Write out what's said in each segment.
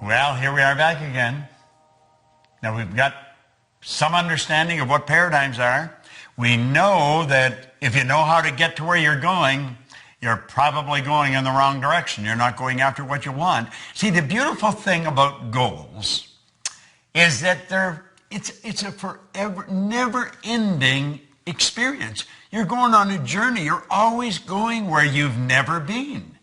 Well, here we are back again. Now we've got some understanding of what paradigms are. We know that if you know how to get to where you're going, you're probably going in the wrong direction. You're not going after what you want. See, the beautiful thing about goals is that it's a forever, never-ending experience. You're going on a journey. You're always going where you've never been.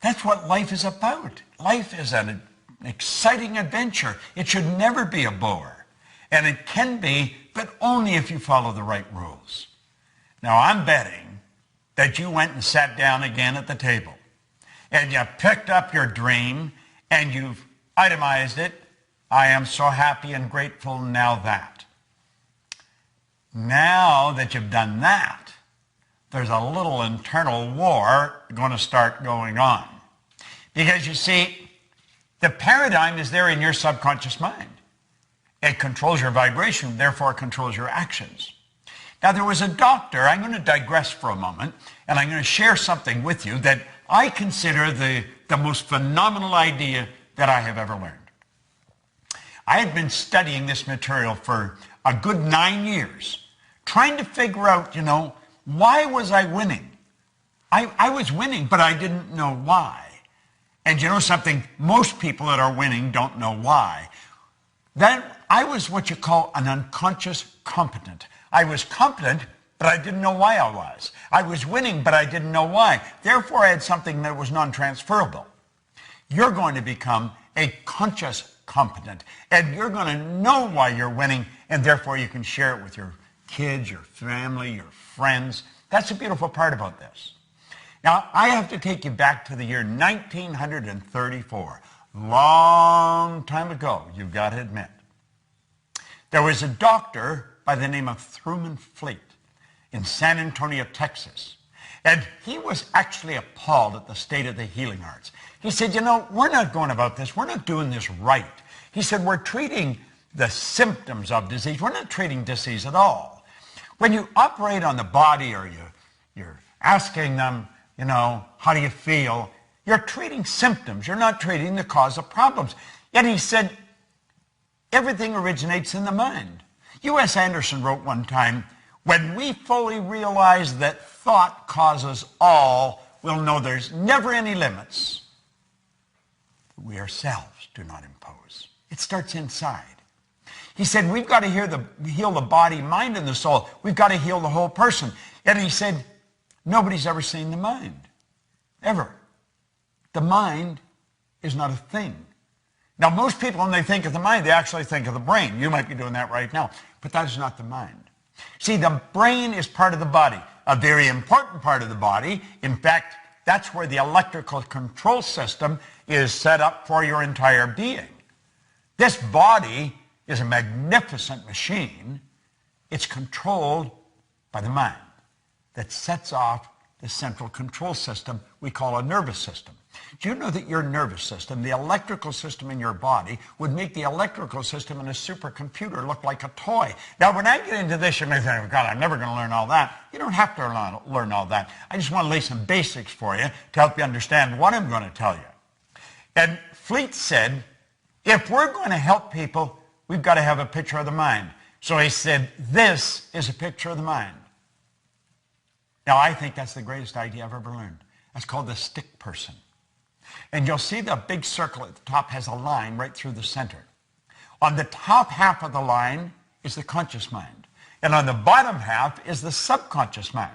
That's what life is about. Life is an exciting adventure. It should never be a bore. And it can be, but only if you follow the right rules. Now, I'm betting that you went and sat down again at the table and you picked up your dream and you've itemized it. I am so happy and grateful now that. Now that you've done that, there's a little internal war going to start going on. Because you see, the paradigm is there in your subconscious mind. It controls your vibration, therefore it controls your actions. Now, there was a doctor, I'm going to digress for a moment, and I'm going to share something with you that I consider the most phenomenal idea that I have ever learned. I had been studying this material for a good 9 years, trying to figure out, why was I winning? I was winning, but I didn't know why. And you know something? Most people that are winning don't know why. Then I was what you call an unconscious competent. I was competent, but I didn't know why I was. I was winning, but I didn't know why. Therefore, I had something that was non-transferable. You're going to become a conscious competent, and you're going to know why you're winning, and therefore you can share it with your kids, your family, your friends. That's the beautiful part about this. Now, I have to take you back to the year 1934. Long time ago, you've got to admit. There was a doctor by the name of Truman Fleet in San Antonio, Texas. And he was actually appalled at the state of the healing arts. He said, we're not going about this. We're not doing this right. He said, we're treating the symptoms of disease. We're not treating disease at all. When you operate on the body or you're asking them, how do you feel? You're treating symptoms. You're not treating the cause of problems. Yet he said, everything originates in the mind. U.S. Anderson wrote one time, when we fully realize that thought causes all, we'll know there's never any limits. We ourselves do not impose. It starts inside. He said, we've got to heal the body, mind, and the soul. We've got to heal the whole person. And he said, nobody's ever seen the mind. Ever. The mind is not a thing. Now, most people, when they think of the mind, they actually think of the brain. You might be doing that right now. But that is not the mind. See, the brain is part of the body, a very important part of the body. In fact, that's where the electrical control system is set up for your entire being. This body is a magnificent machine. It's controlled by the mind that sets off the central control system we call a nervous system. Do you know that your nervous system, the electrical system in your body, would make the electrical system in a supercomputer look like a toy? Now, when I get into this, you may think, God, I'm never going to learn all that. You don't have to learn all that. I just want to lay some basics for you to help you understand what I'm going to tell you. And Fleet said, if we're going to help people, we've got to have a picture of the mind. So he said, this is a picture of the mind. Now, I think that's the greatest idea I've ever learned. That's called the stick person. And you'll see the big circle at the top has a line right through the center. On the top half of the line is the conscious mind. And on the bottom half is the subconscious mind.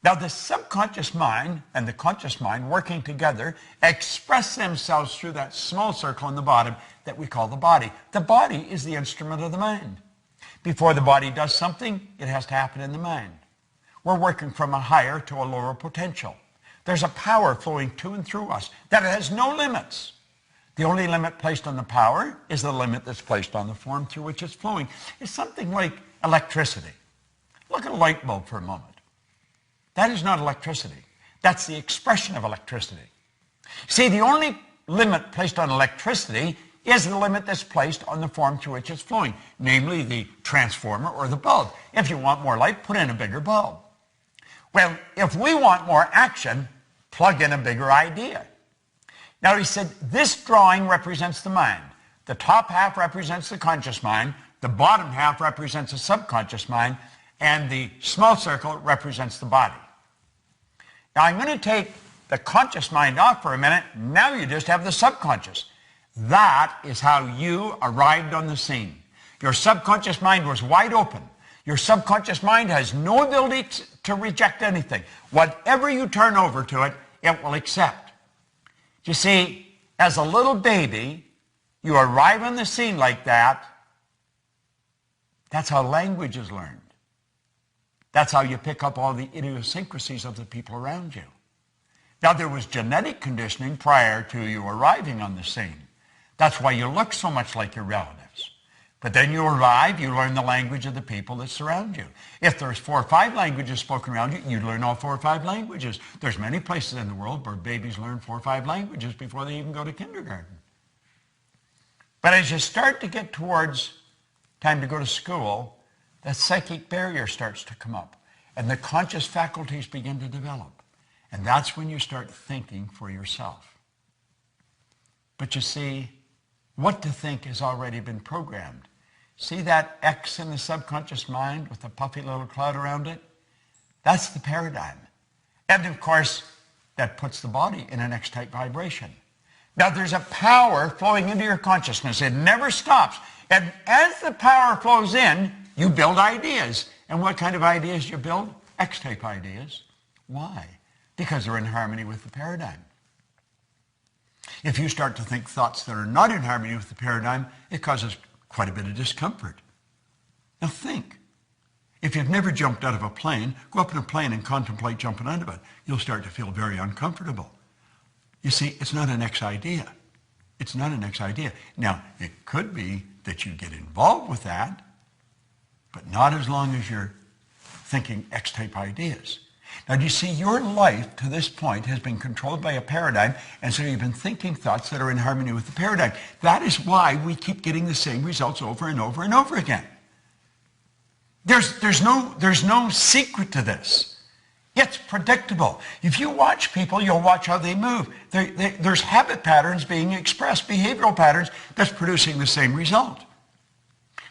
Now, the subconscious mind and the conscious mind working together express themselves through that small circle in the bottom that we call the body. The body is the instrument of the mind. Before the body does something, it has to happen in the mind. We're working from a higher to a lower potential. There's a power flowing to and through us that has no limits. The only limit placed on the power is the limit that's placed on the form through which it's flowing. It's something like electricity. Look at a light bulb for a moment. That is not electricity. That's the expression of electricity. See, the only limit placed on electricity is the limit that's placed on the form through which it's flowing, namely the transformer or the bulb. If you want more light, put in a bigger bulb. Well, if we want more action, plug in a bigger idea. Now he said, this drawing represents the mind. The top half represents the conscious mind, the bottom half represents the subconscious mind, and the small circle represents the body. Now I'm going to take the conscious mind off for a minute. Now you just have the subconscious. That is how you arrived on the scene. Your subconscious mind was wide open. Your subconscious mind has no ability to reject anything. Whatever you turn over to it, it will accept. You see, as a little baby, you arrive on the scene like that. That's how language is learned. That's how you pick up all the idiosyncrasies of the people around you. Now, there was genetic conditioning prior to you arriving on the scene. That's why you look so much like your relatives. But then you arrive, you learn the language of the people that surround you. If there's 4 or 5 languages spoken around you, you learn all 4 or 5 languages. There's many places in the world where babies learn 4 or 5 languages before they even go to kindergarten. But as you start to get towards time to go to school, the psychic barrier starts to come up, and the conscious faculties begin to develop. And that's when you start thinking for yourself. But you see, what to think has already been programmed. See that X in the subconscious mind with the puffy little cloud around it? That's the paradigm. And of course, that puts the body in an X-type vibration. Now there's a power flowing into your consciousness. It never stops. And as the power flows in, you build ideas. And what kind of ideas do you build? X-type ideas. Why? Because they're in harmony with the paradigm. If you start to think thoughts that are not in harmony with the paradigm, it causes quite a bit of discomfort. Now think. If you've never jumped out of a plane, go up in a plane and contemplate jumping out of it. You'll start to feel very uncomfortable. You see, it's not an X idea. It's not an X idea. Now, it could be that you get involved with that, but not as long as you're thinking X-type ideas. Now, do you see, your life to this point has been controlled by a paradigm, and so you've been thinking thoughts that are in harmony with the paradigm. That is why we keep getting the same results over and over and over again. There's no secret to this. It's predictable. If you watch people, you'll watch how they move. There's habit patterns being expressed, behavioral patterns that's producing the same result.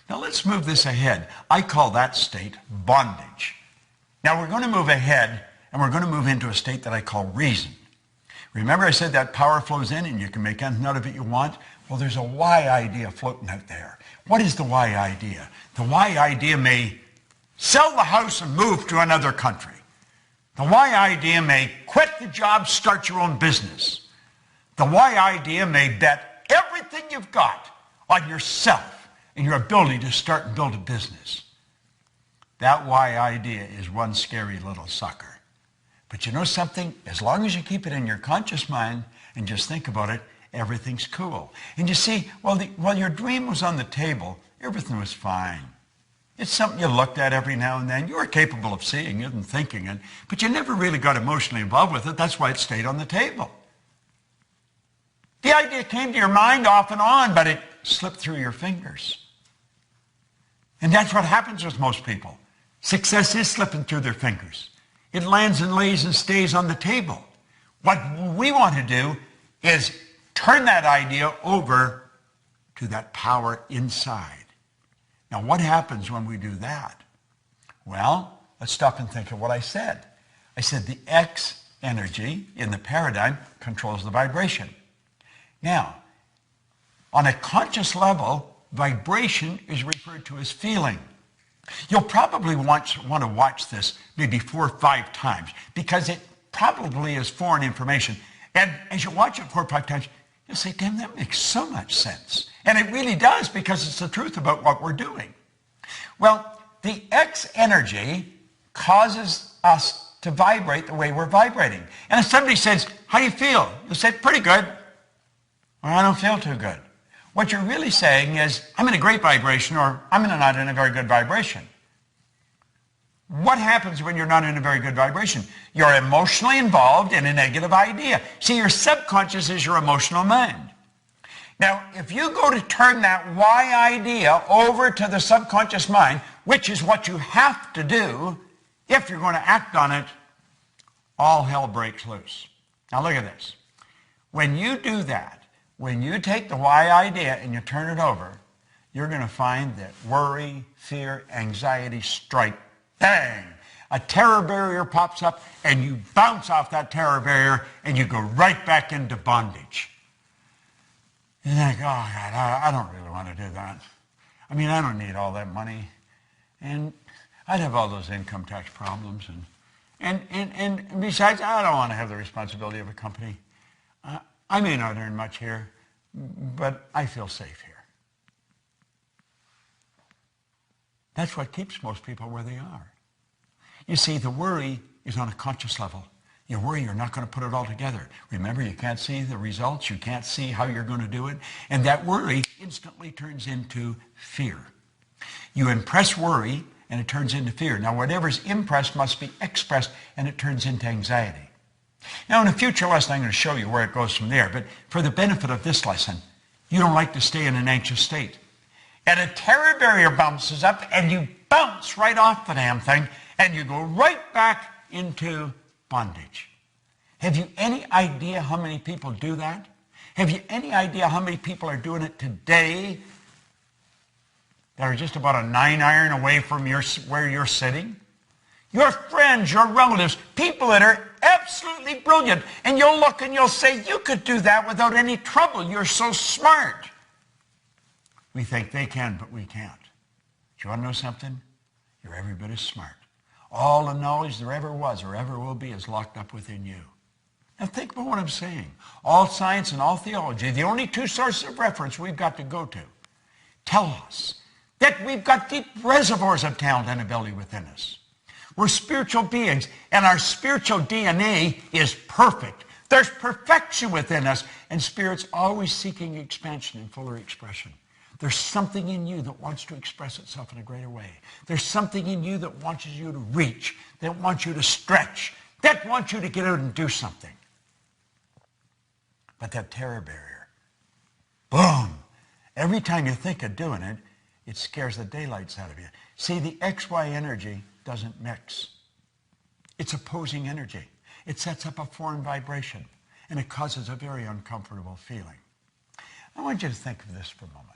Now let's move this ahead. I call that state bondage. Now we're going to move ahead, and we're going to move into a state that I call reason. Remember I said that power flows in and you can make anything out of it you want? Well, there's a why idea floating out there. What is the why idea? The why idea may sell the house and move to another country. The why idea may quit the job, start your own business. The why idea may bet everything you've got on yourself and your ability to start and build a business. That why idea is one scary little sucker. But you know something? As long as you keep it in your conscious mind and just think about it, everything's cool. And you see, while your dream was on the table, everything was fine. It's something you looked at every now and then. You were capable of seeing it and thinking it, but you never really got emotionally involved with it. That's why it stayed on the table. The idea came to your mind off and on, but it slipped through your fingers. And that's what happens with most people. Success is slipping through their fingers. It lands and lays and stays on the table. What we want to do is turn that idea over to that power inside. Now, what happens when we do that? Well, let's stop and think of what I said. I said the X energy in the paradigm controls the vibration. Now, on a conscious level, vibration is referred to as feeling. You'll probably want to watch this maybe 4 or 5 times because it probably is foreign information. And as you watch it 4 or 5 times, you'll say, damn, that makes so much sense. And it really does because it's the truth about what we're doing. Well, the X energy causes us to vibrate the way we're vibrating. And if somebody says, how do you feel? You'll say, pretty good. Or I don't feel too good. What you're really saying is, I'm in a great vibration, or I'm not in a very good vibration. What happens when you're not in a very good vibration? You're emotionally involved in a negative idea. See, your subconscious is your emotional mind. Now, if you go to turn that why idea over to the subconscious mind, which is what you have to do if you're going to act on it, all hell breaks loose. Now look at this. When you do that, when you take the why idea and you turn it over, you're going to find that worry, fear, anxiety strike, bang, a terror barrier pops up and you bounce off that terror barrier and you go right back into bondage. You think, oh God, I don't really want to do that. I mean, I don't need all that money. And I'd have all those income tax problems. And besides, I don't want to have the responsibility of a company. I may not earn much here, but I feel safe here. That's what keeps most people where they are. You see, the worry is on a conscious level. You worry you're not going to put it all together. Remember, you can't see the results. You can't see how you're going to do it. And that worry instantly turns into fear. You impress worry, and it turns into fear. Now, whatever's impressed must be expressed, and it turns into anxiety. Now, in a future lesson, I'm going to show you where it goes from there. But for the benefit of this lesson, you don't like to stay in an anxious state. And a terror barrier bounces up, and you bounce right off the damn thing, and you go right back into bondage. Have you any idea how many people do that? Have you any idea how many people are doing it today that are just about a 9-iron away from where you're sitting? Your friends, your relatives, people that are absolutely brilliant, and you'll look and you'll say, you could do that without any trouble. You're so smart. We think they can, but we can't. Do you want to know something? You're every bit as smart. All the knowledge there ever was or ever will be is locked up within you. Now think about what I'm saying. All science and all theology, the only two sources of reference we've got to go to, tell us that we've got deep reservoirs of talent and ability within us. We're spiritual beings, and our spiritual DNA is perfect. There's perfection within us, and Spirit's always seeking expansion and fuller expression. There's something in you that wants to express itself in a greater way. There's something in you that wants you to reach, that wants you to stretch, that wants you to get out and do something. But that terror barrier, boom, every time you think of doing it, it scares the daylights out of you. See, the XY energy doesn't mix. It's opposing energy. It sets up a foreign vibration, and it causes a very uncomfortable feeling. I want you to think of this for a moment.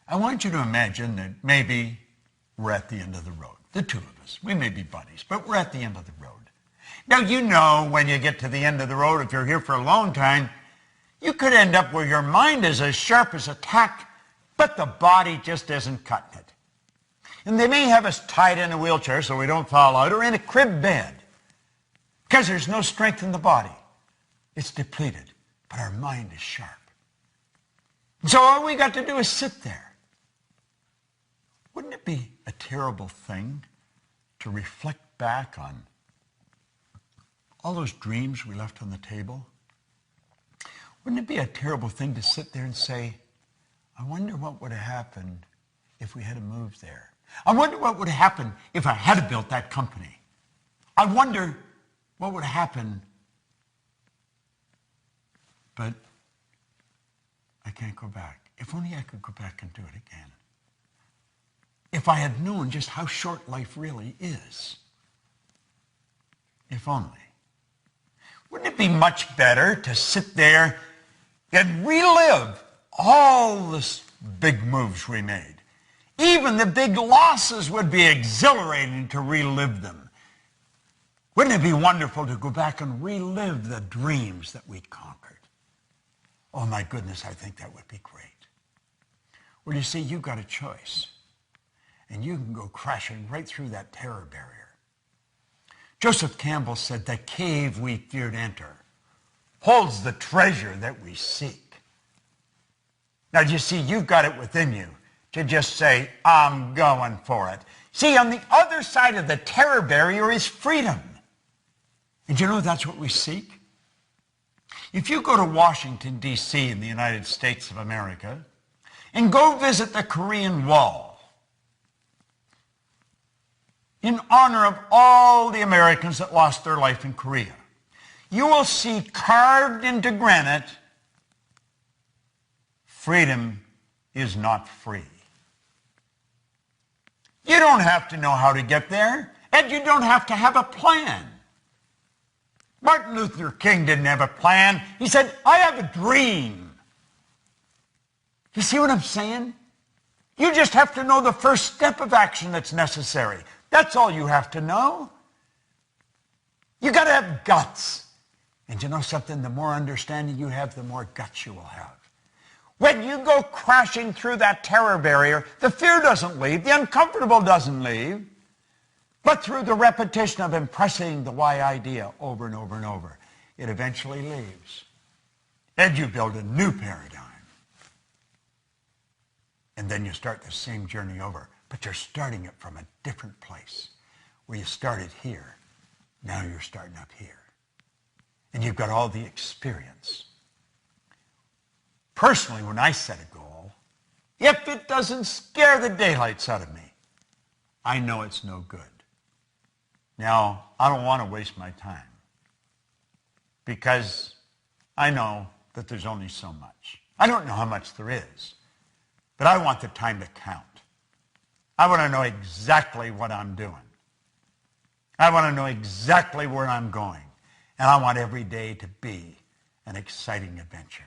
I want you to imagine that maybe we're at the end of the road. The two of us. We may be buddies, but we're at the end of the road. Now, you know when you get to the end of the road, if you're here for a long time, you could end up where your mind is as sharp as a tack, but the body just isn't cutting it. And they may have us tied in a wheelchair so we don't fall out, or in a crib bed, because there's no strength in the body. It's depleted, but our mind is sharp. So all we got to do is sit there. Wouldn't it be a terrible thing to reflect back on all those dreams we left on the table? Wouldn't it be a terrible thing to sit there and say, I wonder what would have happened if we had moved there? I wonder what would have happened if I had built that company. I wonder what would happen, but I can't go back. If only I could go back and do it again. If I had known just how short life really is. If only. Wouldn't it be much better to sit there and relive all the big moves we made? Even the big losses would be exhilarating to relive them. Wouldn't it be wonderful to go back and relive the dreams that we conquered? Oh my goodness, I think that would be great. Well, you see, you've got a choice. And you can go crashing right through that terror barrier. Joseph Campbell said, the cave we feared enter holds the treasure that we seek. Now, you see, you've got it within you to just say, I'm going for it. See, on the other side of the terror barrier is freedom. And you know that's what we seek? If you go to Washington, D.C. in the United States of America and go visit the Korean Wall, in honor of all the Americans that lost their life in Korea, you will see carved into granite, freedom is not free. You don't have to know how to get there, and you don't have to have a plan. Martin Luther King didn't have a plan. He said, I have a dream. You see what I'm saying? You just have to know the first step of action that's necessary. That's all you have to know. You got to have guts. And you know something? The more understanding you have, the more guts you will have. When you go crashing through that terror barrier, the fear doesn't leave, the uncomfortable doesn't leave. But through the repetition of impressing the why idea over and over and over, it eventually leaves. And you build a new paradigm. And then you start the same journey over. But you're starting it from a different place. Where you started here, now you're starting up here. And you've got all the experience. Personally, when I set a goal, if it doesn't scare the daylights out of me, I know it's no good. Now, I don't want to waste my time because I know that there's only so much. I don't know how much there is, but I want the time to count. I want to know exactly what I'm doing. I want to know exactly where I'm going, and I want every day to be an exciting adventure.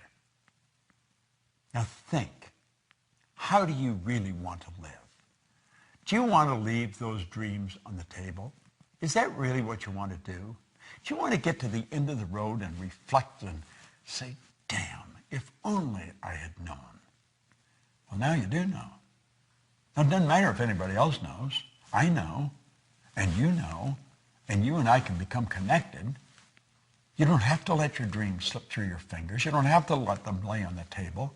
Now think, how do you really want to live? Do you want to leave those dreams on the table? Is that really what you want to do? Do you want to get to the end of the road and reflect and say, damn, if only I had known? Well, now you do know. Now, it doesn't matter if anybody else knows. I know, and you and I can become connected. You don't have to let your dreams slip through your fingers. You don't have to let them lay on the table.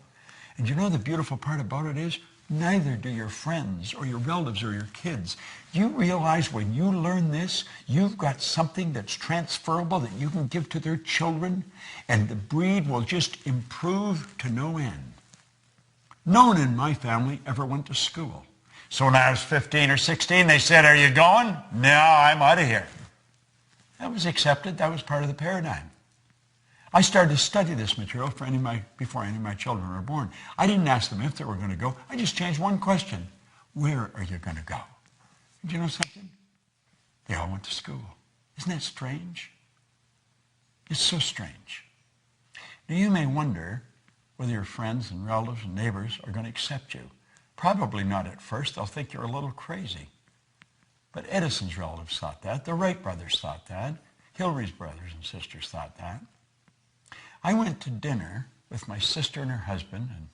And you know the beautiful part about it is, neither do your friends or your relatives or your kids. You realize when you learn this, you've got something that's transferable that you can give to their children, and the breed will just improve to no end. No one in my family ever went to school. So when I was 15 or 16, they said, are you going? No, I'm out of here. That was accepted. That was part of the paradigm. I started to study this material before any of my children were born. I didn't ask them if they were going to go. I just changed one question. Where are you going to go? Do you know something? They all went to school. Isn't that strange? It's so strange. Now you may wonder whether your friends and relatives and neighbors are going to accept you. Probably not at first. They'll think you're a little crazy. But Edison's relatives thought that. The Wright brothers thought that. Hillary's brothers and sisters thought that. I went to dinner with my sister and her husband, and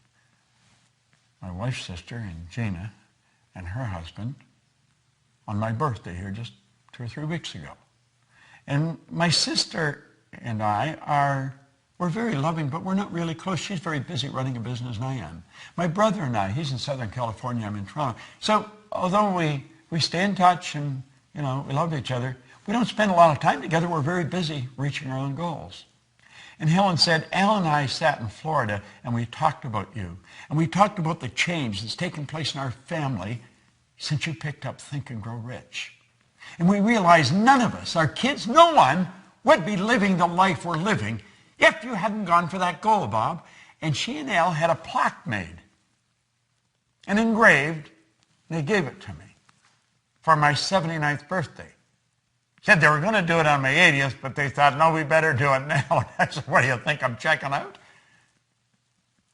my wife's sister, and Gina, and her husband, on my birthday here just 2 or 3 weeks ago. And my sister and we're very loving, but we're not really close. She's very busy running a business, and I am. My brother and I, he's in Southern California, I'm in Toronto. So although we stay in touch and, we love each other, we don't spend a lot of time together. We're very busy reaching our own goals. And Helen said, Al and I sat in Florida and we talked about you. And we talked about the change that's taken place in our family since you picked up Think and Grow Rich. And we realized none of us, our kids, no one would be living the life we're living if you hadn't gone for that goal, Bob. And she and Al had a plaque made and engraved, and they gave it to me for my 79th birthday. Said they were going to do it on my 80th, but they thought, no, we better do it now. And I said, what do you think, I'm checking out?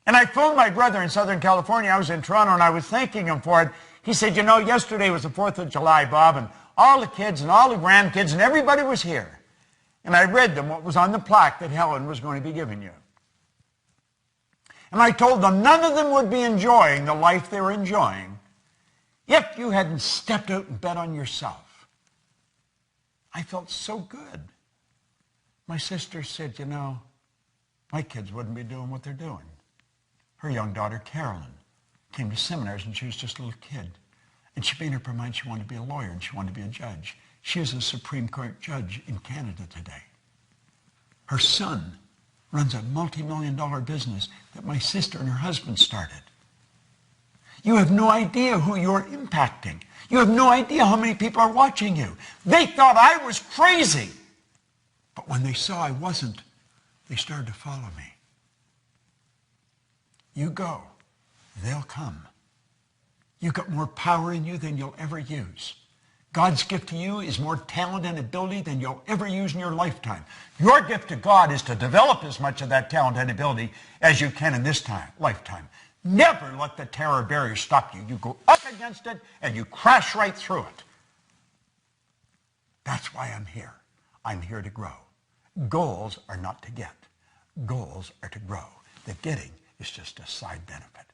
And I phoned my brother in Southern California. I was in Toronto, and I was thanking him for it. He said, yesterday was the 4th of July, Bob, and all the kids and all the grandkids and everybody was here. And I read them what was on the plaque that Helen was going to be giving you. And I told them none of them would be enjoying the life they were enjoying if you hadn't stepped out and bet on yourself. I felt so good. My sister said, my kids wouldn't be doing what they're doing. Her young daughter, Carolyn, came to seminars when she was just a little kid. And she made up her mind she wanted to be a lawyer and she wanted to be a judge. She is a Supreme Court judge in Canada today. Her son runs a multi-million-dollar business that my sister and her husband started. You have no idea who you're impacting. You have no idea how many people are watching you. They thought I was crazy. But when they saw I wasn't, they started to follow me. You go, they'll come. You've got more power in you than you'll ever use. God's gift to you is more talent and ability than you'll ever use in your lifetime. Your gift to God is to develop as much of that talent and ability as you can in this lifetime. Never let the terror barrier stop you. You go up against it and you crash right through it. That's why I'm here. I'm here to grow. Goals are not to get. Goals are to grow. The getting is just a side benefit.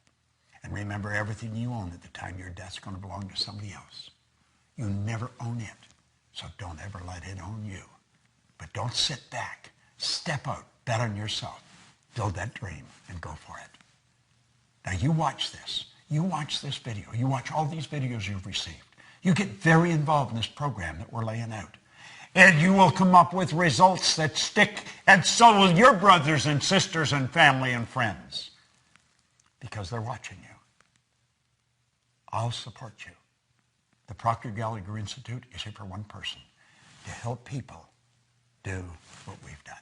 And remember, everything you own at the time of your death is going to belong to somebody else. You never own it, so don't ever let it own you. But don't sit back. Step out. Bet on yourself. Build that dream and go for it. Now you watch this. You watch this video. You watch all these videos you've received. You get very involved in this program that we're laying out. And you will come up with results that stick, and so will your brothers and sisters and family and friends, because they're watching you. I'll support you. The Proctor Gallagher Institute is here for one person, to help people do what we've done.